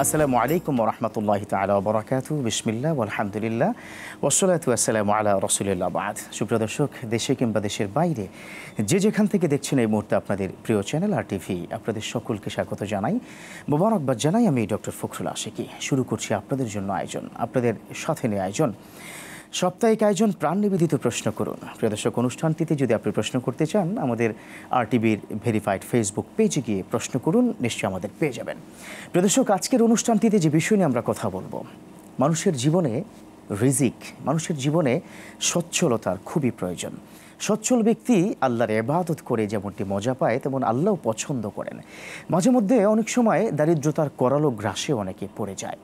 আসসালামু আলাইকুম ওয়া রাহমাতুল্লাহি তাআলা ওয়া বারাকাতুহু। বিসমিল্লাহ ওয়াল হামদুলিল্লাহ ওয়াসসালাতু ওয়াসসালামু আলা রাসূলিল্লাহ বাদ। সুপ্রিয় দর্শক, দেশে কিংবা দেশের বাইরে যে যেখান থেকে দেখছেন এই মুহূর্তে আপনাদের প্রিয় চ্যানেল RTV, আপনাদের সকলকে স্বাগত জানাই, মোবারকবাদ জানাই। আমি ডক্টর ফখরুল আশিকি। শুরু করছি আপনাদের জন্য আয়োজন, আপনাদের সাথে নিয়ে আয়োজন, সাপ্তাহিক আয়োজন প্রাণ নিবেদিত প্রশ্ন করুন। প্রিয় দর্শক, অনুষ্ঠানটিতে যদি আপনি প্রশ্ন করতে চান, আমাদের RTVর ভেরিফাইড ফেসবুক পেজে গিয়ে প্রশ্ন করুন, নিশ্চয়ই আমাদের পেয়ে যাবেন। প্রিয় দর্শক, আজকের অনুষ্ঠানটিতে যে বিষয় নিয়ে আমরা কথা বলবো, মানুষের জীবনে রিজিক, মানুষের জীবনে সচ্ছলতার খুবই প্রয়োজন। সচ্ছল ব্যক্তি আল্লাহর ইবাদত করে যেমনটি মজা পায়, তেমন আল্লাহও পছন্দ করেন। মাঝে মধ্যে অনেক সময় দারিদ্রতার করালো গ্রাসে অনেকে পড়ে যায়।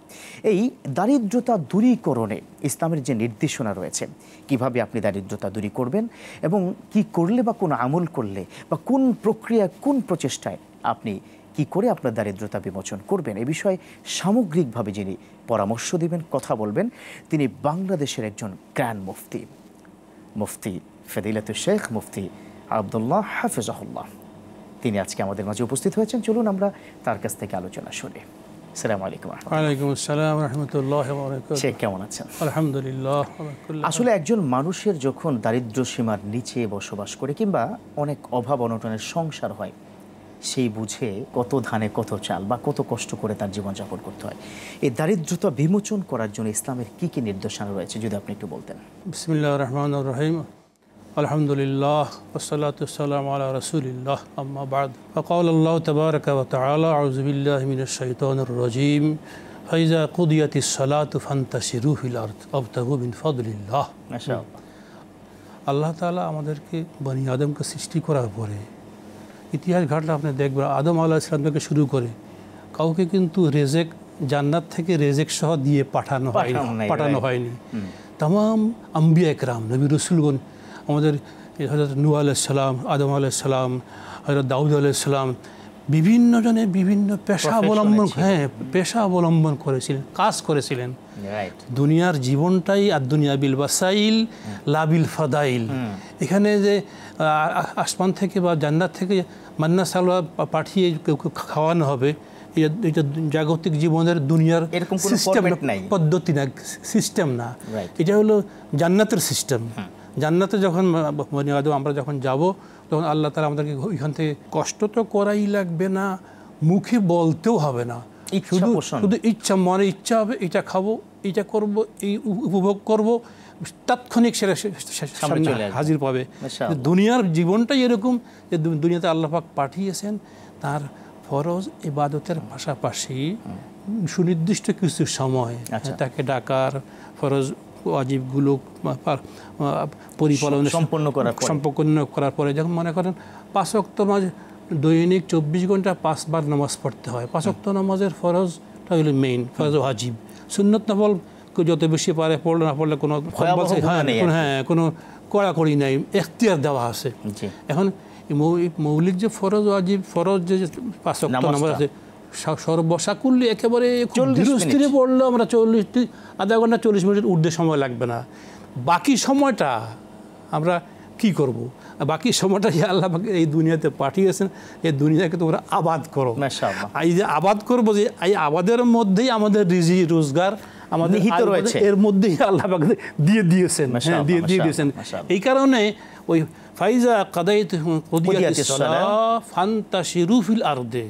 এই দারিদ্রতা দূরীকরণে ইসলামের যে নির্দেশনা রয়েছে, কিভাবে আপনি দারিদ্রতা দূরী করবেন এবং কি করলে বা কোন আমল করলে বা কোন প্রক্রিয়া, কোন প্রচেষ্টায় আপনি কি করে আপনার দারিদ্রতা বিমোচন করবেন, এ বিষয়ে সামগ্রিকভাবে যিনি পরামর্শ দিবেন, কথা বলবেন, তিনি বাংলাদেশের একজন গ্র্যান্ড মুফতি, মুফতি ফদিলাতুল শেখ মুফতি আব্দুল্লাহ হাফিজাহুল্লাহ। তিনি আজকে আমাদের মাঝে উপস্থিত হয়েছেন। চলুন আমরা তার কাছ থেকে আলোচনা শুনি। আসসালামু আলাইকুম। ওয়ালাইকুম আসসালাম ওয়া রাহমাতুল্লাহি ওয়া বারাকাতুহু। শেখ, কেমন আছেন? আলহামদুলিল্লাহ। আসলে একজন মানুষের যখন দারিদ্র্য সীমার নিচে বসবাস করে কিংবা অনেক অভাব অনটনের সংসার হয়, সেই বুঝে কত ধানে কত চাল বা কত কষ্ট করে তার জীবনযাপন করতে হয়। এই দারিদ্রতা বিমোচন করার জন্য ইসলামের কি কি নির্দেশনা রয়েছে, যদি আপনি একটু বলতেন। বিসমিল্লাহির রহমানির রহিম। আলহামদুলিল্লাহ ওয়াসসালাতু ওয়াসসালামু আলা রাসূলিল্লাহ, আম্মা বা'দ। ফাকালা আল্লাহু তাবারাকা ওয়া তাআলা, আউযু বিল্লাহি মিনাশ শাইতানির রাজীম, ফাইজা কুদিয়াতিস সালাতু ফান্তাশিরু ফিল আরদ ওয়াবতাগু মিন ফাদলিল্লাহ। মাশাআল্লাহ। আল্লাহ তাআলা আমাদেরকে বনি আদমকে সৃষ্টি করার পরে ইতিহাস ঘাটলে আপনি দেখবেন, আদম আলাইহিস সালাম থেকে শুরু করে কাউকে কিন্তু রেজেক, জান্নাত থেকে রেজেক সহ দিয়ে পাঠানো হয়নি। তামাম আম্বিয়া একরাম, নবী রসুলগণ, আমাদের হযরত নূহ আলাইহিস সালাম, আদম আলাইহিস সালাম, হযরত দাউদ আলাইহিস সালাম, বিভিন্ন জনে বিভিন্ন পেশা অবলম্বন করেছিলেন, কাজ করেছিলেন। দুনিয়ার জীবনটাই আর দুনিয়া বিল বাসাইল লাবিল ফাদাইল। এখানে যে আসমান থেকে বা জান্নাত থেকে মান্না সালওয়া পাঠিয়ে খাওয়ানো হবে, এটা জাগতিক জীবনের দুনিয়ার সিস্টেম, পদ্ধতি না, সিস্টেম না। এটা হলো জান্নাতের সিস্টেম। জান্নাতে যখন আমরা যখন যাব, তখন আল্লাহ তাআলা আমাদেরকে ওইখান থেকে কষ্ট তো করাই লাগবে না, মুখে বলতেও হবে না, শুধু ইচ্ছা, মনে ইচ্ছা হবে, এটা খাবো, এটা করব, এই উপভোগ করব, তাৎক্ষণিক সেটা হাজির পাবে। দুনিয়ার জীবনটাই এরকম যে দুনিয়াতে আল্লাহ পাক পাঠিয়েছেন তার ফরজ ইবাদতের পাশাপাশি সুনির্দিষ্ট কিছু সময় তাকে ডাকার, ফরজ ওয়াজিবগুলো পরিপালন সম্পন্ন করার পরে, যখন মনে করেন 5 ওয়াক্ত নামাজ দৈনিক 24 ঘন্টা 5 বার নামাজ পড়তে হয়। 5 ওয়াক্ত নামাজের ফরজটা হলো মেইন, ফরজ ওয়াজিব। সুন্নত নফল যত বেশি পারে পড়লে, না পড়লে কোনো কোনো কড়াকড়ি নাই, এখতিয়ার দেওয়া আছে। এখন মৌলিক যে ফরজ ওয়াজিব, ফরজ যে 5 ওয়াক্ত নামাজ আছে, সর্বসাকুল্যে একেবারে ধীরে পড়লে আমরা আধা ঘন্টা 40 মিনিটের ঊর্ধ্বে সময় লাগবে না। বাকি সময়টা আমরা কি করব? বাকি সময়টা আল্লাহ এই দুনিয়াতে পাঠিয়েছেন, এই দুনিয়াকে তোমরা আবাদ করো। এই যে আবাদ করবো, যে এই আবাদের মধ্যেই আমাদের রিজি রোজগার আমাদের এর মধ্যেই আল্লাহ দিয়ে দিয়েছেন। এই কারণে ওই ফাইজা কাদাইতুমুস সালাহ ফান্তাশিরু ফিল আরদে,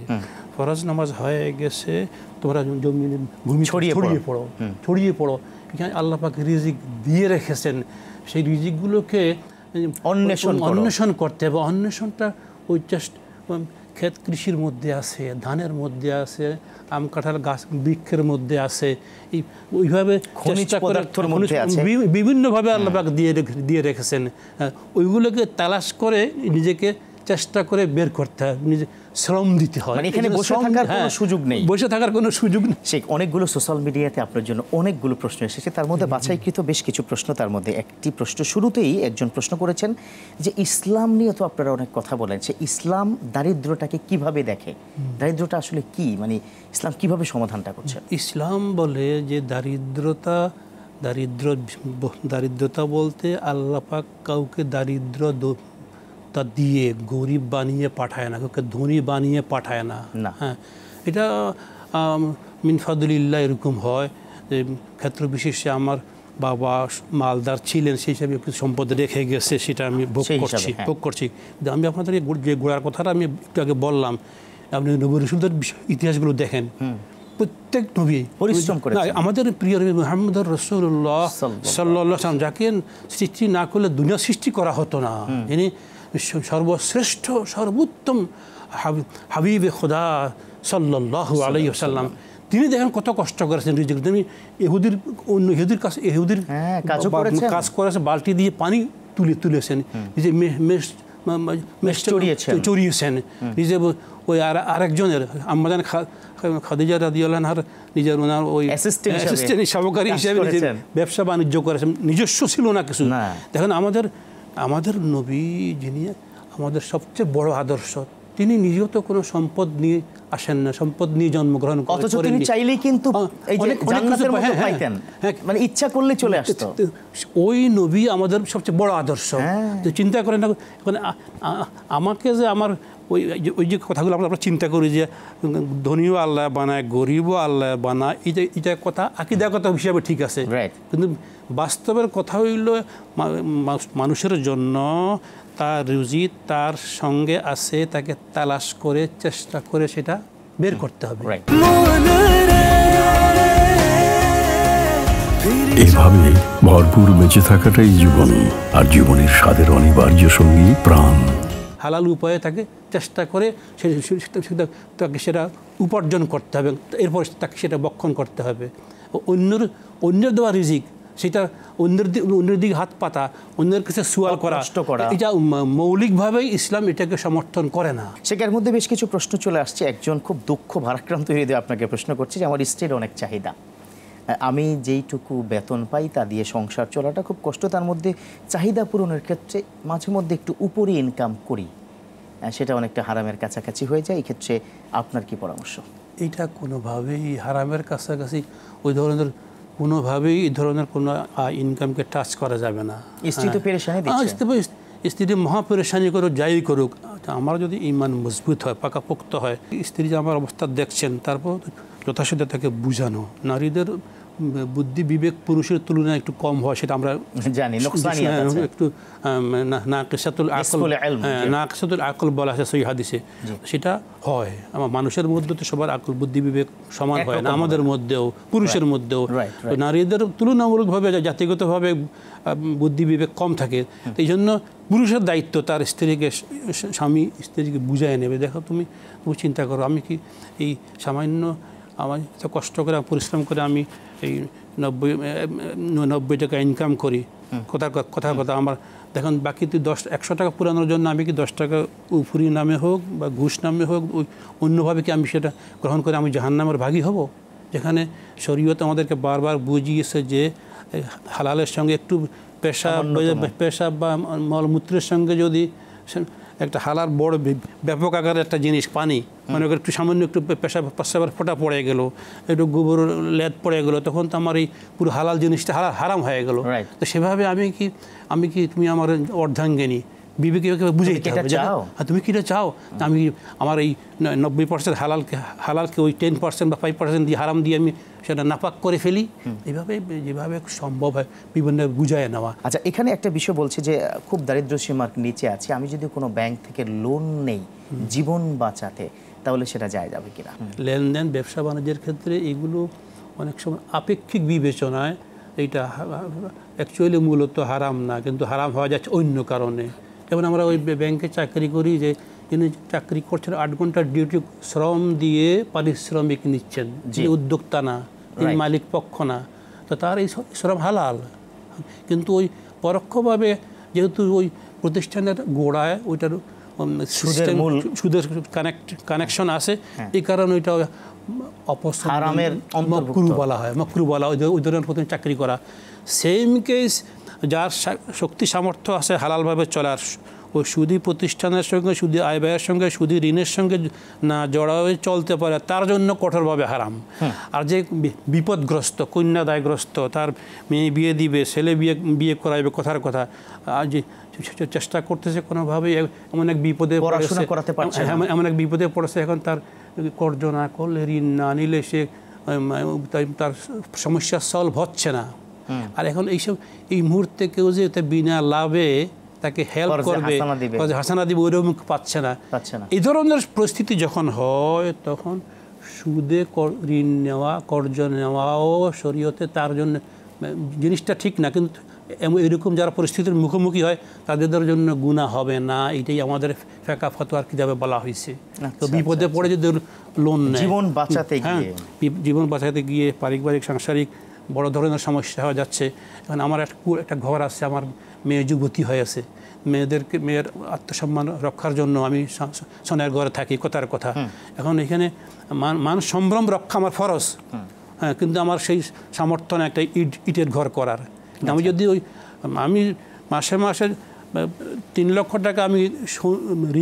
ফরজ নামাজ হয়ে গেছে, তোমরা ভূমি ছড়িয়ে পড়ো। এখানে আল্লাহ পাক রিজিক দিয়ে রেখেছেন, সেই রিজিকগুলোকে অন্বেষণ করতে হবে। অন্বেষণটা ওই জাস্ট ক্ষেত কৃষির মধ্যে আছে, ধানের মধ্যে আছে, আম কাঁঠাল গাছ বৃক্ষের মধ্যে আছে, ওইভাবে বিভিন্নভাবে আল্লাহ পাক দিয়ে রেখেছেন। ওইগুলোকে তালাশ করে নিজেকে চেষ্টা করে বের করতে হয়, নিজে শ্রম দিতে হয়। এখানে বসে থাকার কোনো সুযোগ নেই, বসে থাকার কোনো সুযোগ নেই। সেই অনেকগুলো সোশ্যাল মিডিয়াতে আপনার জন্য অনেকগুলো প্রশ্ন এসেছে, তার মধ্যে বাছাইকৃত বেশ কিছু প্রশ্ন। তার মধ্যে একটি প্রশ্ন, শুরুতেই একজন প্রশ্ন করেছেন যে ইসলাম নিয়ে তো আপনারা অনেক কথা বলেন, যে ইসলাম দারিদ্রটাকে কিভাবে দেখে, দারিদ্রটা আসলে কি, মানে ইসলাম কিভাবে সমাধানটা করছে? ইসলাম বলে যে দারিদ্রতা বলতে আল্লাহ পাক কাউকে দারিদ্র দিয়ে গরিব বানিয়ে পাঠায় না, কাউকে ধনী বানিয়ে পাঠায় না। হ্যাঁ, এটা মিন ফাদলিল্লাহ এরকম হয় যে ক্ষেত্র বিশেষে আমার বাবা মালদার ছিলেন, সেই হিসাবে কিছু সম্পদ রেখে গেছে, সেটা আমি ভোগ করছি। কিন্তু আমি আপনাদের যে গোড়ার কথাটা আমি একটু আগে বললাম, আপনি নবী রাসূলদের ইতিহাসগুলো দেখেন, প্রত্যেক নবী পরিশ্রম করে। আমাদের প্রিয় নবী মুহাম্মদ রাসূলুল্লাহ সাল্লাল্লাহু আলাইহি ওয়াসাল্লাম, যাকে সৃষ্টি না করলে দুনিয়া সৃষ্টি করা হতো না, যিনি সর্বশ্রেষ্ঠ সর্বোত্তম হাবিবে খোদা সাল্লাল্লাহু আলাইহি ওয়াসাল্লাম, তিনি দেখেন কত কষ্ট করেছেন রিজিক। তিনি ইহুদির কাছে কাজ করেছে, বালতি দিয়ে পানি তুলেছেন, নিজে মেষ চড়িয়েছেন, নিজে ওই আরেকজনের আম্মাজান খাদিজা রাদিয়াল্লাহু আনহার নিজের ওনার ওই অ্যাসিস্ট্যান্ট সহকারী হিসেবে ব্যবসা বাণিজ্য করেছেন, নিজস্ব ছিল না কিছু। দেখেন আমাদের নবী যিনি আমাদের সবচেয়ে বড় আদর্শ, তিনি নিজেও তো কোনো সম্পদ নিয়ে আসেন না, সম্পদ নিয়ে জন্মগ্রহণ করেন, অথচ তিনি চাইলেই কিন্তু এই যে জান্নাতের মতো পাইতেন, মানে ইচ্ছা করলে চলে আসতো। ওই নবী আমাদের সবচেয়ে বড় আদর্শ। তো চিন্তা করেন না, মানে আমাকে যে আমার ওই যে কথাগুলো আমরা চিন্তা করি যে ধনীও আল্লাহ বানায়, গরিবও আল্লাহ বানায়, এটা কথা আকীদাগত হিসাবে ঠিক আছে, কিন্তু বাস্তবের কথা হইল মানুষের জন্য তার রুজি তার সঙ্গে আছে, তাকে তালাশ করে চেষ্টা করে সেটা বের করতে হবে। এভাবে ভরপুর বেঁচে থাকাটাই জীবন, আর জীবনের স্বাদের অনিবার্য সঙ্গী প্রাণ। হালাল উপায়ে তাকে চেষ্টা করে তাকে সেটা উপার্জন করতে হবে, এরপর তাকে সেটা বক্ষণ করতে হবে। অন্যের দেওয়া রিজিক, সেটা অন্যের দিকে হাত পাতা, অন্যের কাছে সুয়াল করা, এটা মৌলিকভাবেই ইসলাম এটাকে সমর্থন করে না। সেটার মধ্যে বেশ কিছু প্রশ্ন চলে আসছে। একজন খুব দুঃখ ভারাক্রান্ত হৃদয়ে আপনাকে প্রশ্ন করছে যে আমার স্ত্রীর অনেক চাহিদা, আমি যেইটুকু বেতন পাই তা দিয়ে সংসার চলাটা খুব কষ্ট, তার মধ্যে চাহিদা পূরণের ক্ষেত্রে মাঝে মধ্যে একটু উপরে ইনকাম করি, সেটা অনেকটা হারামের কাছাকাছি হয়ে যায়। এই ক্ষেত্রে আপনার কি পরামর্শ? এটা কোনোভাবেই হারামের কাছাকাছি, ওই ধরনের কোনোভাবেই এই ধরনের কোনো ইনকামকে টাচ করা যাবে না। স্ত্রী তো পেরেশানি দিচ্ছে, স্ত্রী মহা পেরেশানি করুক, যাই করুক, আমার যদি ইমান মজবুত হয়, পাকাপোক্ত হয়, স্ত্রী যে আমার অবস্থা দেখছেন, তারপর যথাসাধ্য তাকে বুঝানো। নারীদের বুদ্ধি বিবেক পুরুষের তুলনায় একটু কম হয়, সেটা আমরা জানি, একটু নাকিসাতুল আকল বলা আছে সহিহ হাদিসে, সেটা হয়। আমার মানুষের মধ্যে তো সবার আকল বুদ্ধি বিবেক সমান হয় না, আমাদের মধ্যেও পুরুষের মধ্যেও নারীদের তুলনামূলকভাবে জাতিগতভাবে বুদ্ধি বিবেক কম থাকে। এই জন্য পুরুষের দায়িত্ব তার স্ত্রীকে, স্বামী স্ত্রীকে বুঝায় নেবে, দেখো তুমি চিন্তা করো, আমি কি এই সামান্য আমার এত কষ্ট করে পরিশ্রম করে আমি এই 90 টাকা ইনকাম করি, কথার কথা আমার দেখুন, বাকি তুই 100 টাকা পুরানোর জন্য আমি কি 10 টাকা উফরি নামে হোক বা ঘুষ নামে হোক অন্যভাবে কি আমি সেটা গ্রহণ করে আমি জাহান্নামের ভাগী হব? যেখানে শরীয়ত আমাদেরকে বারবার বুঝিয়েছে যে হালালের সঙ্গে একটু পেশাব বা মলমূত্রের সঙ্গে যদি একটা হালাল বড় ব্যাপক আকারের একটা জিনিস পানি, মানে একটু সামান্য একটু পেশাবের ফোঁটা পড়ে গেল, একটু গোবর লেদ পড়ে গেল, তখন তো আমার এই পুরো হালাল জিনিসটা হারাম হয়ে গেল। তো সেভাবে আমি কি তুমি আমার অর্ধাঙ্গিনী বিবেকে বুঝাইতে হবে, তুমি কিটা চাও, আমি আমার এই 90% হালালকে ওই 10% বা 5% দিয়ে হারাম দিয়ে আমি সেটা নাপাক করে ফেলি। এইভাবে যেভাবে সম্ভব হয় বিভিন্ন বুঝায় নেওয়া। আচ্ছা, এখানে একটা বিষয় বলছে যে খুব দারিদ্র সীমার নিচে আছে, আমি যদি কোনো ব্যাংক থেকে লোন নেই জীবন বাঁচাতে, তাহলে সেটা যায় যাবে কিনা? লেনদেন ব্যবসা বাণিজ্যের ক্ষেত্রে এগুলো অনেক সময় আপেক্ষিক বিবেচনায় এইটা অ্যাকচুয়ালি মূলত হারাম না, কিন্তু হারাম হওয়া যাচ্ছে অন্য কারণে। যেমন আমরা ওই ব্যাংকে চাকরি করি, যে যিনি চাকরি করছেন 8 ঘন্টার ডিউটি শ্রম দিয়ে পারিশ্রমিক নিচ্ছেন, যিনি উদ্যোক্তা না, তিনি মালিক পক্ষ না, তো তার এই শ্রম হালাল। কিন্তু ওই পরোক্ষভাবে যেহেতু ওই প্রতিষ্ঠানের গোড়ায় ওইটার সুদের কানেকশন আছে, এই কারণে ওইটা মকরু বলা হয়, ওই ধরনের প্রথমে চাকরি করা। সেম কেস যার শক্তি সামর্থ্য আছে হালালভাবে চলার, ওই সুদী প্রতিষ্ঠানের সঙ্গে, সুদী আয় ব্যয়ের সঙ্গে, সুদী ঋণের সঙ্গে না জড়া হয়ে চলতে পারে, তার জন্য কঠোরভাবে হারাম। আর যে বিপদগ্রস্ত, কন্যাদায়গ্রস্ত, তার মেয়ে বিয়ে দিবে, ছেলে বিয়ে করাইবে, কথার কথা, আর যে চেষ্টা করতেছে কোনোভাবেই এমন এক বিপদে পড়েছে, এখন তার কর্জ না করলে, ঋণ না নিলে সে তার সমস্যা সলভ হচ্ছে না। আর এখন এই মুহূর্তে কেউ যে বিনা লাভে তাকে হেল্প করবে, হাসানা দিবে, ওইরকম পাচ্ছে না। এই ধরনের পরিস্থিতি যখন হয় তখন সুদে ঋণ নেওয়া, কর্জ নেওয়াও শরীয়তে তার জন্য জিনিসটা ঠিক না। কিন্তু এরকম যারা পরিস্থিতির মুখোমুখি হয় তাদের জন্য গুনাহ হবে না, এটাই আমাদের ফিকহ ফতোয়ার কিতাবে বলা হয়েছে। তো বিপদে পড়ে যদি লোন নেয়, জীবন বাঁচাতে গিয়ে পারিবারিক সাংসারিক বড় ধরনের সমস্যা হয়ে যাচ্ছে। এখন আমার একটা ঘর আছে, আমার মেয়ে যুবতী হয়েছে, মেয়ের আত্মসম্মান রক্ষার জন্য আমি সোনার ঘরে থাকি, কথার কথা। এখন এখানে মান সম্ভ্রম রক্ষা আমার ফরজ, হ্যাঁ, কিন্তু আমার সেই সামর্থ্য না একটা ইটের ঘর করার। আমি যদি আমি মাসে মাসে 3 লক্ষ টাকা আমি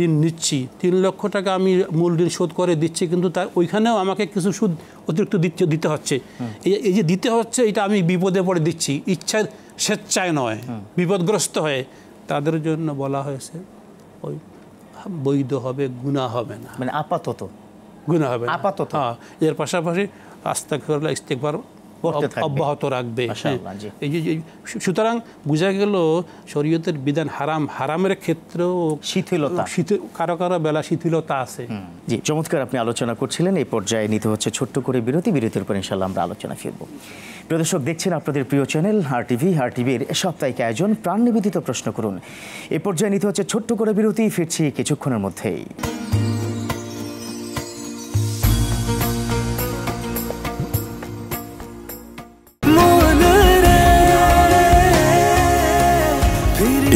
ঋণ নিচ্ছি, 3 লক্ষ টাকা আমি মূল ঋণ শোধ করে দিচ্ছি, কিন্তু তার ওইখানেও আমাকে কিছু সুদ অতিরিক্ত দিতে হচ্ছে। এই যে দিতে হচ্ছে, এটা আমি বিপদে পড়ে দিচ্ছি, ইচ্ছায় স্বেচ্ছায় নয়, বিপদগ্রস্ত হয়ে। তাদের জন্য বলা হয়েছে ওই বৈধ হবে, গুনাহ হবে না, মানে আপাতত গুনাহ হবে আপাতত। হ্যাঁ, এর পাশাপাশি আস্তাগফিরুল্লাহ, ইস্তিগফার অব্যাহত রাখবে। সুতরাং বোঝা গেল শরীয়তের বিধান হারামের ক্ষেত্রেও শিথিলতা, কারো কারো বেলা শিথিলতা আছে। জি, চমৎকার আপনি আলোচনা করছিলেন। এই পর্যায়ে নিতে হচ্ছে ছোট্ট করে বিরতির পর ইনশাআল্লাহ আমরা আলোচনা ফিরব। প্রিয় দর্শক, দেখছেন আপনাদের প্রিয় চ্যানেল আর টিভির সাপ্তাহিক আয়োজন প্রাণ নিবেদিত প্রশ্ন করুন। এই পর্যায়ে নিতে হচ্ছে ছোট্ট করে বিরতি, ফিরছি কিছুক্ষণের মধ্যেই।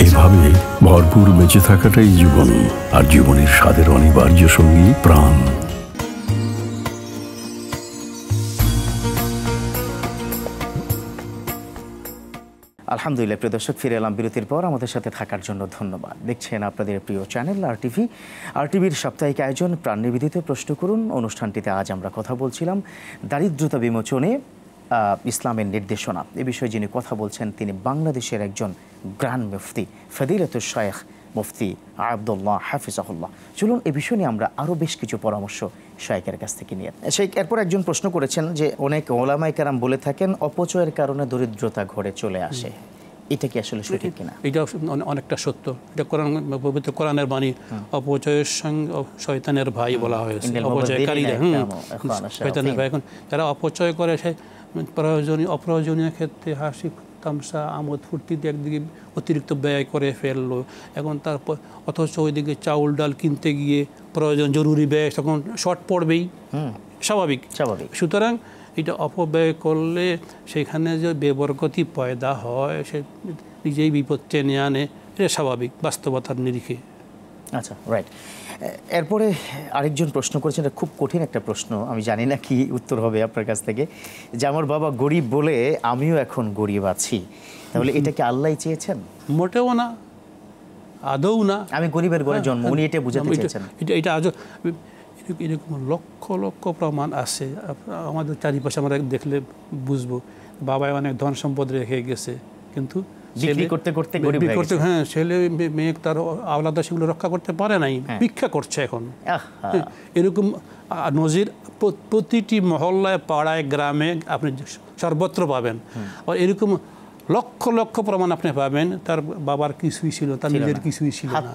এভাবে ভরপুর বেঁচে থাকাটাই জীবন, আর জীবনের স্বাদের অনিবার্য সঙ্গী প্রাণ। আলহামদুলিল্লাহ, প্রিয় দর্শক, ফিরে এলাম বিরতির পর। আমাদের সাথে থাকার জন্য ধন্যবাদ। দেখছেন আপনাদের প্রিয় চ্যানেল আর টিভির সাপ্তাহিক আয়োজন প্রাণ নিবেদিত প্রশ্ন করুন। অনুষ্ঠানটিতে আজ আমরা কথা বলছিলাম দারিদ্রতা বিমোচনে ইসলামের নির্দেশনা। এ বিষয়ে যিনি কথা বলছেন তিনি বাংলাদেশের একজন গ্র্যান্ড মুফতি, ফদিলাতুশ শাইখ মুফতি আব্দুল্লাহ হাফিজাহুল্লাহ। চলুন এ বিষয় নিয়ে আমরা আরও বেশ কিছু পরামর্শ শাইখের কাছ থেকে নিয়ে। শাইখ, এরপর একজন প্রশ্ন করেছেন যে অনেক ওলামায়ে কেরাম বলে থাকেন অপচয়ের কারণে দরিদ্রতা ঘরে চলে আসে, এটা কি আসলে সঠিক কিনা? এটা অনেকটা সত্য। এটা পবিত্র কোরআনের বাণী, অপচয়ের সঙ্গে শয়তানের ভাই বলা হয়েছে, অপচয়কারীরা, শয়তানের ভাই। এখন যারা অপচয় করে, সে অপ্রয়োজনীয় ক্ষেত্রে হাসি তামসা আমোদ ফুর্তিতে একদিকে অতিরিক্ত ব্যয় করে ফেললো। এখন তারপর অথচ ওইদিকে চাউল ডাল কিনতে গিয়ে প্রয়োজন জরুরি ব্যয় তখন শর্ট পড়বেই, স্বাভাবিক। সুতরাং এটা অপব্যয় করলে সেখানে যে বেবরকতি পয়দা হয়, সে নিজেই বিপদ টেনে আনে, এটা স্বাভাবিক বাস্তবতার নিরিখে। আচ্ছা, রাইট। এরপরে আরেকজন প্রশ্ন করেছেন, এটা খুব কঠিন একটা প্রশ্ন, আমি জানি না কি উত্তর হবে আপনার কাছ থেকে, যে আমার বাবা গরিব বলে আমিও এখন গরিব আছি, তাহলে এটা কি আল্লাহই চেয়েছেন? মোটেও না, আদৌ না। আমি গরিবের ঘরে জন্ম, উনি এটা বুঝাতে চেয়েছেন। এটা আজও এরকম লক্ষ লক্ষ প্রমাণ আছে আমাদের চারিপাশে, আমরা দেখলে বুঝবো। বাবাই অনেক ধন সম্পদ রেখে গেছে, কিন্তু বিক্রি করতে করতে গরিব হয়ে গেছে। হ্যাঁ, ছেলে মেয়ে তার আওলাদা সেগুলো রক্ষা করতে পারে নাই, ভিক্ষা করছে এখন। এরকম নজির প্রতিটি মহল্লায়, পাড়ায়, গ্রামে আপনি সর্বত্র পাবেন। আর এরকম লক্ষ লক্ষ প্রমাণ আপনি পাবেন তার বাবার কিছুই ছিল, তার নিজের কিছুই ছিল না।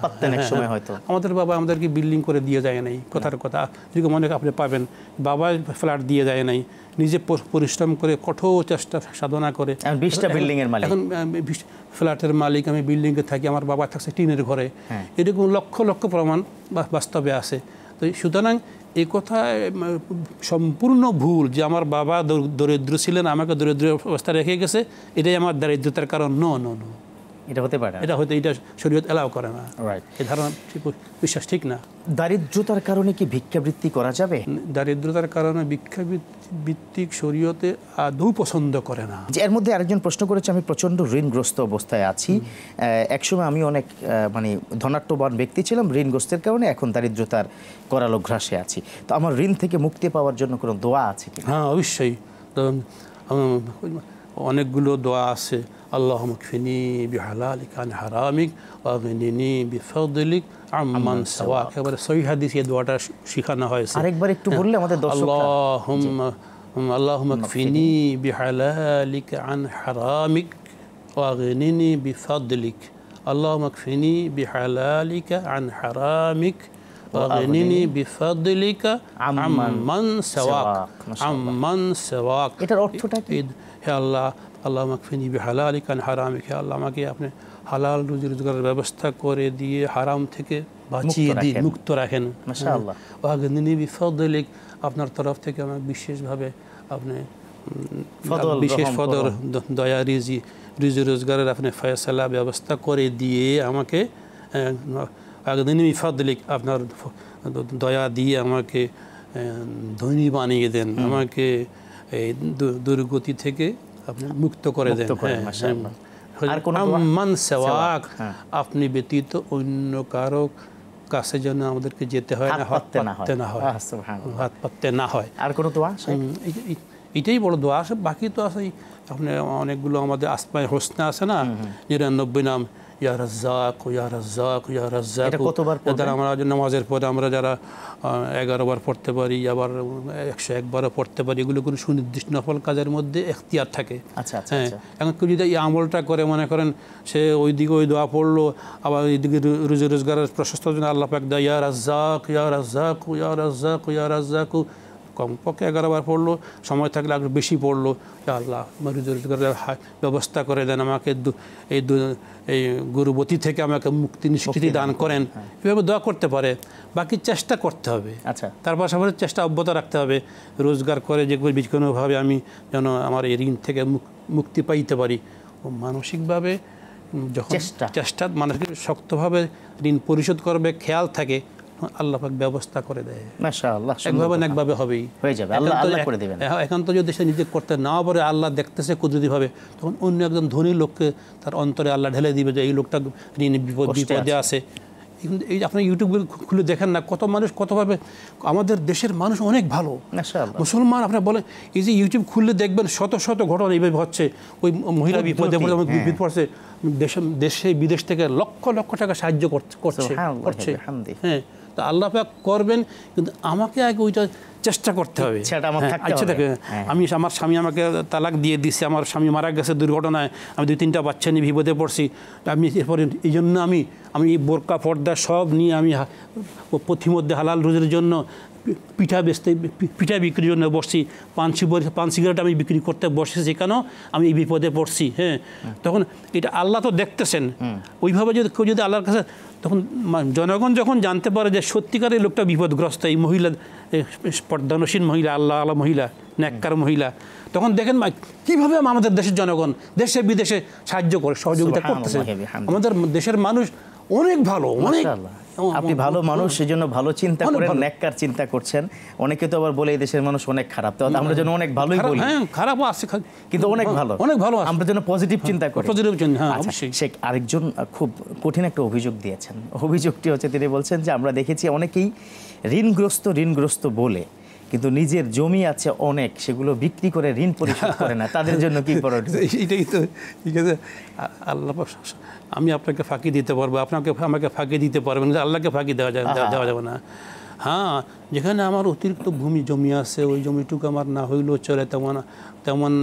আমাদের বাবা আমাদেরকে বিল্ডিং করে দিয়ে যায় নাই, কথার কথা। এরকম অনেক আপনি পাবেন, বাবা ফ্ল্যাট দিয়ে যায় নাই, নিজে পরিশ্রম করে কঠোর চেষ্টা সাধনা করে 20টা বিল্ডিংয়ের মালিক, এখন ফ্ল্যাটের মালিক, আমি বিল্ডিংয়ে থাকি, আমার বাবা থাকছে টিনের ঘরে। এরকম লক্ষ লক্ষ প্রমাণ বাস্তবে আছে। তো সুতরাং এই কথা সম্পূর্ণ ভুল যে আমার বাবা দরিদ্র ছিলেন, আমাকে দরিদ্র অবস্থা রেখে গেছে, এটাই আমার দারিদ্রতার কারণ। নো, এটা হতে পারে, এটা শরীয়ত এলাও করে না। এই ধারণা বিশ্বাস ঠিক না। দারিদ্রতার কারণে কি ভিক্ষাবৃত্তি করা যাবে? দারিদ্রতার কারণে ভিক্ষাবৃত্তিক শরীয়তে আদৌ পছন্দ করে না। এর মধ্যে আরেকজন প্রশ্ন করেছে, আমি প্রচণ্ড ঋণগ্রস্ত অবস্থায় আছি, একসময় আমি অনেক মানে ধনাঢ্যবান ব্যক্তি ছিলাম, ঋণগ্রস্তের কারণে এখন দারিদ্রতার করালো ঘ্রাসে আছি, তো আমার ঋণ থেকে মুক্তি পাওয়ার জন্য কোনো দোয়া আছে কি? হ্যাঁ, অবশ্যই অনেকগুলো দোয়া আছে। আল্লাহুম্মা কফিনি বিহালালিকা আন হারামিক ওয়া গনিনি বিফাদলিক আম্মান সাওয়াক। এবারে সহিহ হাদিসে এই দোয়াটা শেখানো হয়েছে। আরেকবার একটু বললে আমাদের দর্শকরা। আল্লাহুম্মা আল্লাহুম্মা কফিনি বিহালালিকা আন হারামিক ওয়া আগনিনি বিফাদলিক, আল্লাহুম্মা কফিনি বিহালালিকা আন হারামিক ওয়া আগনিনি বিফাদলিকা আম্মান সাওয়াক, আম্মান সাওয়াক। এটার অর্থটা কি? হে আল্লাহ, আল্লাহুম্মা কফিনি বিহালালিকা আন হারামিক, হে আল্লাহ আমাকে আপনি হালাল রুজি রোজগারের ব্যবস্থা করে দিয়ে হারাম থেকে বাঁচিয়ে দিন, মুক্ত রাখেন। মাশাআল্লাহ। ওয়া আগনিনি বিফাদলিক, আপনার তরফ থেকে আমাকে বিশেষভাবে আপনি বিশেষ ফদর দয়া রিজি রোজগারের আপনি ফয়সালা ব্যবস্থা করে দিয়ে আমাকে আগদিন বিফাদলিক, আপনার দয়া দিয়ে আমাকে ধনী বানিয়ে দেন, আমাকে এই দুর্গতি থেকে আপনি মুক্ত করে দেন। আম্মান সাওয়াক, আপনি ব্যতীত অন্য কারো কাছে যেন আমাদেরকে যেতে হয় না, হাত পাততে না হয়। আর কোনো দোয়া? এটাই বড় দোয়া আছে। বাকি তো আছে আপনি অনেকগুলো আমাদের আসমায়ে হোসনা আছে না, 99 নাম, ইয়া রাজ্জাক, ইয়া রাজ্জাক, ইয়া রাজ্জাক। যারা আমরা নামাজের পরে আমরা যারা 11 বার পড়তে পারি, আবার 101 বারও পড়তে পারি, এগুলো কোনো সুনির্দিষ্ট নফল কাজের মধ্যে এখতিয়ার থাকে। হ্যাঁ, এখন কেউ যদি এই আমলটা করে, মনে করেন সে ওইদিকে ওই দোয়া পড়লো, আবার এইদিকে রুজি রোজগারের প্রশস্ত জন্য আল্লাহ পাক দেয় ইয়া রাজ্জাক, ইয়া রাজ্জাক, ইয়া রাজ্জাক, ইয়া রাজ্জাক, কমপক্ষে 11 বার পড়লো, সময় থাকলে আরও বেশি পড়লো, আল্লাহ রুজি রোজগারের ব্যবস্থা করে দেন, আমাকে এই গুরুবতী থেকে আমাকে মুক্তি নিশ্চিতি দান করেন, এভাবে দোয়া করতে পারে। বাকি চেষ্টা করতে হবে। আচ্ছা, তার পাশাপাশি চেষ্টা অব্যাহত রাখতে হবে, রোজগার করে যে কোনোভাবে আমি যেন আমার এই ঋণ থেকে মুক্তি পাইতে পারি। ও মানসিকভাবে যখন চেষ্টা মানুষকে শক্তভাবে ঋণ পরিশোধ করবে খেয়াল থাকে, আল্লাহ পাক ব্যবস্থা করে দেয়। মাশাআল্লাহ, একভাবে না একভাবে হবেই হয়ে যাবে, আল্লাহ করে দিবেন। এখন তো যদি সে নিজে করতে না পারে, আল্লাহ দেখতেছে কুদরতিভাবে, তখন অন্য একজন ধনী লোককে তার অন্তরে আল্লাহ ঢেলে দিবে যে এই লোকটা ঋণ বিপদে আছে। এই আপনি ইউটিউব খুলে দেখেন না, কত মানুষ কতভাবে, আমাদের দেশের মানুষ অনেক ভালো মুসলমান। আপনি বলেন, এই যে ইউটিউব খুললে দেখবেন শত শত ঘটনা এইভাবে হচ্ছে, ওই মহিলা বিপদে পড়ছে, দেশে বিদেশ থেকে লক্ষ লক্ষ টাকা সাহায্য করছে। হ্যাঁ, তো আল্লাহ পাক করবেন, কিন্তু আমাকে আগে ওইটা চেষ্টা করতে হবে। আচ্ছা, দেখে আমি, আমার স্বামী আমাকে তালাক দিয়ে দিচ্ছে, আমার স্বামী মারা গেছে দুর্ঘটনায়, আমি 2-3টা বাচ্চা নিয়ে বিপদে পড়ছি, আমি এরপরে এই জন্য আমি এই বোরকা পর্দা সব নিয়ে আমি পথিমধ্যে হালাল রুজির জন্য পিঠা বিক্রির জন্য বসছি, পান সিগারেট আমি বিক্রি করতে বসেছি, কেন আমি এই বিপদে পড়ছি। হ্যাঁ, তখন এটা আল্লাহ তো দেখতেছেন। ওইভাবে যদি কেউ যদি আল্লাহর কাছে, তখন জনগণ যখন জানতে পারে যে সত্যিকারের লোকটা বিপদগ্রস্ত, এই মহিলা পর্দানসীন মহিলা, আল্লাহ আল্লাহ মহিলা, নেককার মহিলা, তখন দেখেন কীভাবে আমাদের দেশের জনগণ দেশে বিদেশে সাহায্য করে, সহযোগিতা করতেছে। আমাদের দেশের মানুষ অনেক ভালো, অনেক। আপনি ভালো মানুষ, সেজন্য ভালো চিন্তা করেন, নেককার চিন্তা করছেন। অনেকে তো আবার বলে এই দেশের মানুষ অনেক খারাপ, তো আমরা যেন অনেক ভালোই বলি। হ্যাঁ, খারাপও আছে কিন্তু অনেক ভালো, অনেক ভালো, আমরা যেন পজিটিভ চিন্তা করি। শেখ আরেকজন খুব কঠিন একটা অভিযোগ দিয়েছেন। অভিযোগটি হচ্ছে, তিনি বলছেন যে আমরা দেখেছি অনেকেই ঋণগ্রস্ত বলে, কিন্তু নিজের জমি আছে অনেক, সেগুলো বিক্রি করে ঋণ পরিশোধ করে না, তাদের জন্য কি করা? এটাই তো ঠিক আছে। আল্লাহ, আমি আপনাকে ফাঁকি দিতে পারবো, আমাকে ফাঁকি দিতে পারবেন, আল্লাহকে ফাঁকি দেওয়া যাবে না। হ্যাঁ, যেখানে আমার অতিরিক্ত জমি আছে, ওই জমিটুকু আমার না হইলেও চলে, তেমন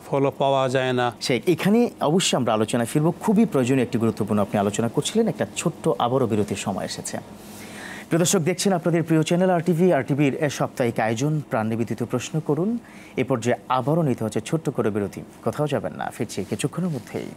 ফল পাওয়া যায় না। এখানে অবশ্যই আমরা আলোচনা ফিরবো। খুবই প্রয়োজনীয় একটি গুরুত্বপূর্ণ আপনি আলোচনা করছিলেন। একটা ছোট্ট আবারও বিরতির সময় এসেছে। প্রিয় দর্শক, দেখছেন আপনাদের প্রিয় চ্যানেল আরটিভির সাপ্তাহিক আয়োজন প্রাণ নিবেদিত প্রশ্ন করুন। এ পর্যায়ে আবারও নিতে হচ্ছে ছোট্ট করে বিরতি। কোথাও যাবেন না, ফিরছি কিছুক্ষণের মধ্যেই।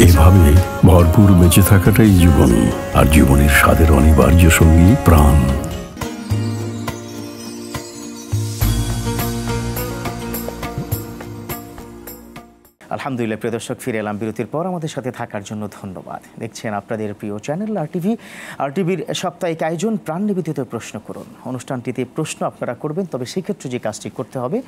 এভাবে ভরপুর বেঁচে থাকাটাই জীবন, আর জীবনের স্বাদের অনিবার্য সঙ্গী প্রাণ। আলহামদুলিল্লাহ, প্রিয় দর্শক, ফিরে এলাম বিরতির পর। আমাদের সাথে থাকার জন্য ধন্যবাদ। দেখছেন আপনাদের প্রিয় চ্যানেল আরটিভির সাপ্তাহিক আয়োজন প্রাণ নিবেদিত প্রশ্ন করুন। অনুষ্ঠানটিতে প্রশ্ন আপনারা করবেন, তবে সেক্ষেত্রে যে কাজটি করতে হবে,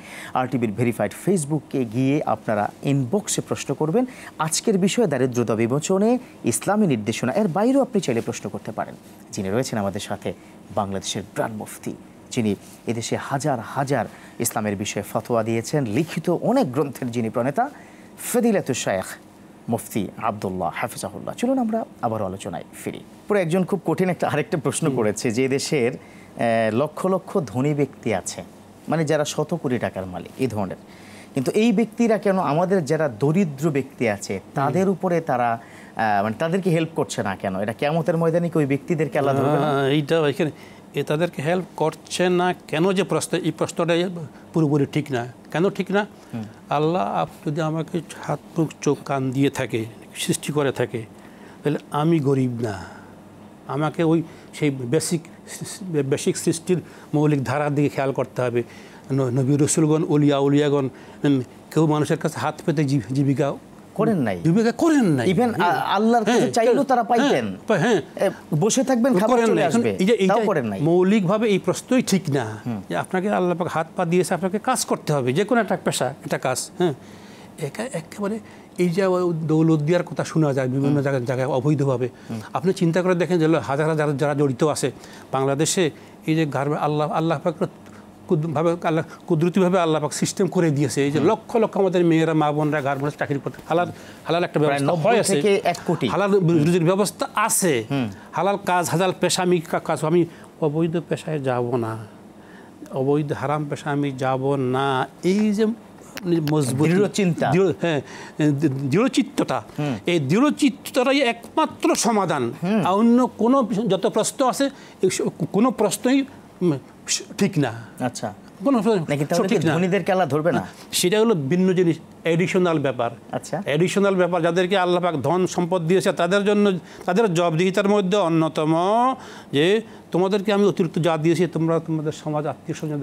আরটিভির ভেরিফাইড ফেসবুকে গিয়ে আপনারা ইনবক্সে প্রশ্ন করবেন। আজকের বিষয়ে দারিদ্রতা বিমোচনে ইসলামী নির্দেশনা, এর বাইরেও আপনি চাইলে প্রশ্ন করতে পারেন। যিনি রয়েছেন আমাদের সাথে, বাংলাদেশের প্রাণ মুফতি, যিনি এদেশে হাজার হাজার ইসলামের বিষয়ে ফতোয়া দিয়েছেন, লিখিত অনেক গ্রন্থের যিনি প্রণেতা, ফদিলাতুশ শাইখ মুফতি আব্দুল্লাহ হাফিজাহুল্লাহ। চলুন আমরা আবার আলোচনায় ফিরি। পুরো একজন খুব কঠিন আরেকটা প্রশ্ন করেছে যে দেশের লক্ষ লক্ষ ধনী ব্যক্তি আছে, মানে যারা শত কোটি টাকার মালিক এই ধরনের, কিন্তু এই ব্যক্তিরা কেন আমাদের যারা দরিদ্র ব্যক্তি আছে তাদের উপরে তারা মানে তাদেরকে হেল্প করছে না কেন? এটা কিয়ামতের ময়দানে কি ওই ব্যক্তিদেরকে আল্লাহ ধরবে না? এইটা এখানে তাদেরকে হেল্প করছে না কেন যে প্রশ্ন, এই প্রশ্নটা পুরোপুরি ঠিক না। কেন ঠিক না? আল্লাহ যদি আমাকে হাত মুখ চোখ কান দিয়ে থাকে, সৃষ্টি করে থাকে, তাহলে আমি গরিব না। আমাকে ওই সেই বেসিক সৃষ্টির মৌলিক ধারার দিকে খেয়াল করতে হবে। নবী রসুলগণ, উলিয়াগণ কেউ মানুষের কাছে হাত পেতে জীবিকা করেন নাই, ইভেন আল্লাহর কাছে চাইলেও তারা পাইতেন। হ্যাঁ, বসে থাকবেন, খাবার চলে আসবে, তাও করেন নাই। মৌলিকভাবে এই প্রশ্নই ঠিক না যে আপনাকে আল্লাহ পাক হাত পা দিয়েছে, আপনাকে কাজ করতে হবে, যে কোনো একটা পেশা, একটা কাজ। হ্যাঁ, একেবারে এই যে দৌলত দেওয়ার কথা শোনা যায় বিভিন্ন জায়গায় অবৈধভাবে। আপনি চিন্তা করে দেখেন যে হাজার হাজার যারা জড়িত আছে বাংলাদেশে, এই যে আল্লাহ পাক কুদরতিভাবে আল্লাহ পাক সিস্টেম করে দিয়েছে। এই যে লক্ষ লক্ষ আমাদের মেয়েরা, মা বোনরা গার্মেন্টস চাকরি করতে, হালাল একটা ব্যবস্থা হয়েছে, হালাল রুজির ব্যবস্থা আছে, হালাল কাজ, হালাল পেশা। আমি অবৈধ পেশায় যাব না, অবৈধ হারাম পেশা আমি যাব না। এই যে মজবুত চিন্তা, হ্যাঁ, দৃঢ়চিত্ততা, এই দৃঢ়চিত্তটাই একমাত্র সমাধান। অন্য কোনো যত প্রশ্ন আছে কোনো প্রশ্নই ঠিক না। আচ্ছা, ধনীদেরকে আল্লাহ ধরবে না, সেটা হলো ভিন্ন জিনিস, এডিশনাল ব্যাপার। আচ্ছা, এডিশনাল ব্যাপার। যাদেরকে আল্লাহ পাক ধন সম্পদ দিয়েছে তাদের জন্য, তাদের জবাবদিহিতার মধ্যে অন্যতম যে তোমাদেরকে আমি অতিরিক্ত যা দিয়েছি তোমরা তোমাদের সমাজ, আত্মীয় স্বজন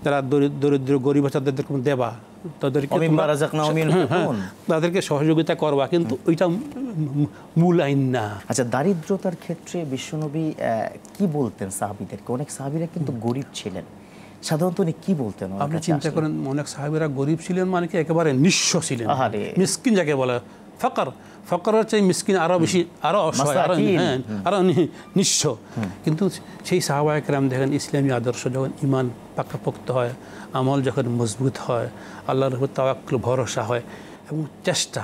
যারা দরিদ্র গরিব আছে তাদেরকে দেবা, তাদেরকে সহযোগিতা করবা, কিন্তু ওইটা মূল আইন না। আচ্ছা, দারিদ্রতার ক্ষেত্রে বিশ্বনবী কি বলতেন সাহাবীদেরকে? অনেক সাহাবীরা কিন্তু গরিব ছিলেন, সাধারণত উনি কি বলতেন? আপনি চিন্তা করেন, অনেক সাহাবীরা গরিব ছিলেন, মানে কি একেবারে নিঃস্ব ছিলেন, মিসকিন যাকে বলে। ফকরের চেয়ে মিসকিন আরো বেশি, আরো অসহায়, আরো নিঃস্ব। কিন্তু সেই সাহাবায়ে কেরাম দেখেন, ইসলামী আদর্শ যখন ইমান পাকাপোক্ত হয়, আমল যখন মজবুত হয়, আল্লাহর উপর তাওয়াক্কুল ভরসা হয়, এবং চেষ্টা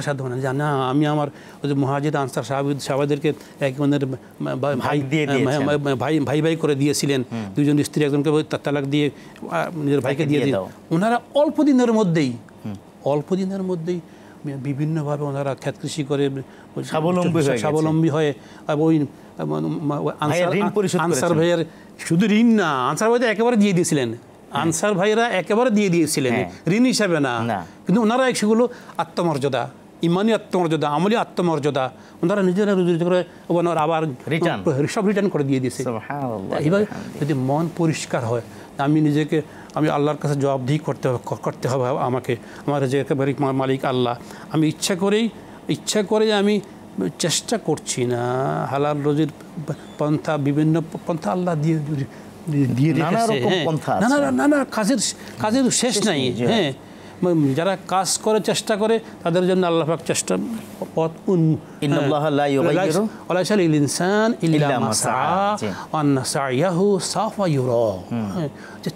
সাধনা, যে না আমি আমার ওই যে মুহাজির আনসার সাহাবাদেরকে একজনের ভাই করে দিয়েছিলেন, দুজন স্ত্রী একজনকে তালাক দিয়ে নিজের ভাইকে দিয়ে দিলেন। ওনারা অল্প দিনের মধ্যেই বিভিন্নভাবে ওনারা ক্ষেত কৃষি করে স্বাবলম্বী হয়ে, ওই আনসার ভাইয়ের শুধু ঋণ না, আনসার ভাই একেবারে দিয়ে দিয়েছিলেন, আনসার ভাইরা একেবারে দিয়ে দিয়েছিলেন, ঋণ হিসাবে না। কিন্তু ওনারা সেগুলো আত্মমর্যাদা, ইমানি আত্মমর্যাদা, আমলি আত্মমর্যাদা, ওনারা নিজেরা রুজি করে আবার সব রিটার্ন করে দিয়ে দিয়েছে। এইভাবে যদি মন পরিষ্কার হয়, আমি আল্লাহর কাছে জবাবদিহি করতে হবে আমাকে, আমার যে একেবারে মালিক আল্লাহ, আমি ইচ্ছা করে আমি চেষ্টা করছি না, হালাল রুজির পন্থা, বিভিন্ন পন্থা আল্লাহ দিয়ে রেখেছে, নানা কাজের শেষ নাই। হ্যাঁ, যারা কাজ করে, চেষ্টা করে, তাদের জন্য আল্লাহ পাক চেষ্টা পথ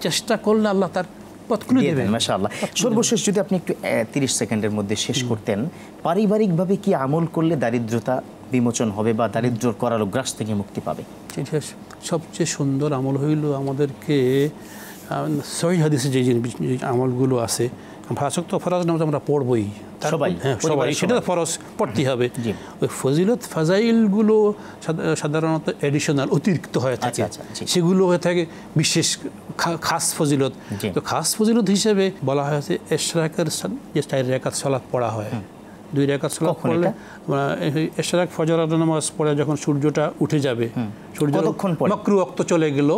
চেষ্টা করলে আল্লাহ তার পথ খুলে দেবেন। মাশাআল্লাহ। সর্বশেষ যদি আপনি একটু 30 সেকেন্ডের মধ্যে শেষ করতেন, পারিবারিকভাবে কি আমল করলে দারিদ্রতা বিমোচন হবে বা দারিদ্র করারোগ্রাস থেকে মুক্তি পাবে? সবচেয়ে সুন্দর আমল হইল আমাদেরকে সহিহ হাদিসে যে আমলগুলো আছে, ফরজ নামাজ আমরা পড়বই সবাই, সেটা ফরজ পড়তেই হবে। ওই ফাজাইলগুলো সাধারণত এডিশনাল, অতিরিক্ত হয়ে থাকে, সেগুলো হয়ে থাকে বিশেষ খাস ফজিলত। তো খাস ফজিলত হিসেবে বলা হয়েছে ইশরাকের যে 4 রাকাত সালাত পড়া হয়, 2 রাকাত সালাত পড়লে, ইশরাক ফজর নামাজ পড়ে যখন সূর্যটা উঠে যাবে, সূর্য মাকরু ওয়াক্ত চলে গেল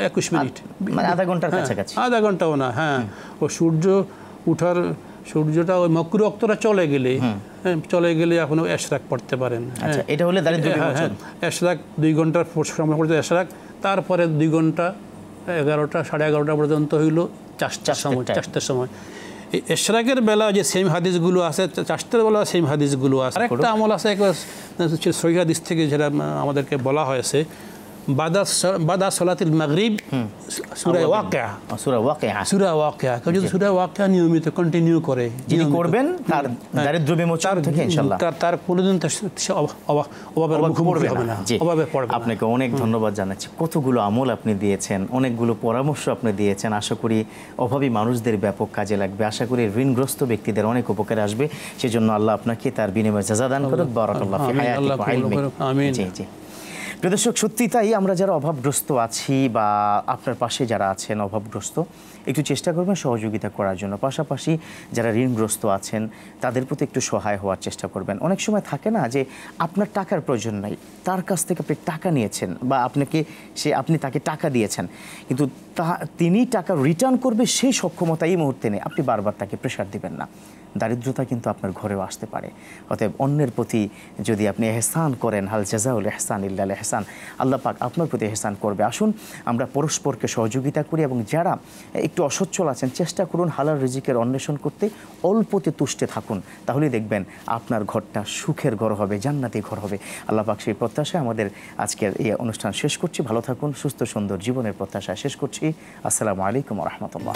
21 মিনিট, মানে আধা ঘন্টার কাছাকাছি, আধা ঘন্টাও না। হ্যাঁ, ও সূর্যটা ওই মাকরু ওয়াক্তটা চলে গেলে এখন ইশরাক পড়তে পারেন। আচ্ছা, এটা হলে দারিদ্র বিমোচন। ইশরাক 2 ঘন্টার সময় পড়তে ইশরাক, তারপরে 2 ঘন্টা 11টা সাড়ে 11টা পর্যন্ত হইল চাষটার সময়। এই ইশরাকের বেলা যে সেম হাদিসগুলো আছে, চাষটার বেলা সেম হাদিসগুলো আছে। আরেকটা আমল আছে একবার সহিহ হাদিস থেকে, যেটা আমাদেরকে বলা হয়েছে, বাদা সলাতিল মাগরিব সূরা ওয়াকিয়া, সূরা ওয়াকিয়া। সূরা ওয়াকিয়া কেউ যদি সূরা ওয়াকিয়া নিয়মিত কন্টিনিউ করে, যিনি করবেন তার দারিদ্র্য বিমোচন থেকে ইনশাআল্লাহ তার কোনোদিন অভাবের মুখোমুখি হবে না, জি। অভাবে পড়বে না। আপনাকে অনেক ধন্যবাদ জানাচ্ছি। কতগুলো আমল আপনি দিয়েছেন, অনেকগুলো পরামর্শ আপনি দিয়েছেন। আশা করি অভাবী মানুষদের ব্যাপক কাজে লাগবে। আশা করি ঋণগ্রস্ত ব্যক্তিদের অনেক উপকারে আসবে। সেজন্য আল্লাহ আপনাকে তার বিনিময়ে জাযা দান করুক। বারাকাল্লাহু ফি হায়াতিক ওয়া ইলমিক। আমিন। জি জি। প্রিয় দর্শক, সত্যি তাই, আমরা যারা অভাবগ্রস্ত আছি বা আপনার পাশে যারা আছেন অভাবগ্রস্ত, একটু চেষ্টা করবেন সহযোগিতা করার জন্য। পাশাপাশি যারা ঋণগ্রস্ত আছেন তাদের প্রতি একটু সহায় হওয়ার চেষ্টা করবেন। অনেক সময় থাকে না যে আপনার টাকার প্রয়োজন নাই, তার কাছ থেকে আপনি টাকা নিয়েছেন বা আপনি তাকে টাকা দিয়েছেন, কিন্তু তিনি টাকা রিটার্ন করবে সেই সক্ষমতা এই মুহূর্তে নেই। আপনি বারবার তাকে প্রেশার দিবেন না। দারিদ্রতা কিন্তু আপনার ঘরেও আসতে পারে। অতএব অন্যের প্রতি যদি আপনি এহসান করেন, হাল জাযাউল ইহসান ইল্লাল ইহসান, আল্লাহ পাক আপনার প্রতি এহসান করবে। আসুন আমরা পরস্পরকে সহযোগিতা করি এবং যারা একটু অসচ্ছল আছেন চেষ্টা করুন হালাল রিজিকের অন্বেষণ করতে, অল্পতে তুষ্টে থাকুন, তাহলেই দেখবেন আপনার ঘরটা সুখের ঘর হবে, জান্নাতি ঘর হবে। আল্লাহ পাক সেই প্রত্যাশায় আমাদের আজকের এই অনুষ্ঠান শেষ করছি। ভালো থাকুন, সুস্থ সুন্দর জীবনের প্রত্যাশায় শেষ করছি। আসসালামু আলাইকুম ওয়া রাহমাতুল্লাহ।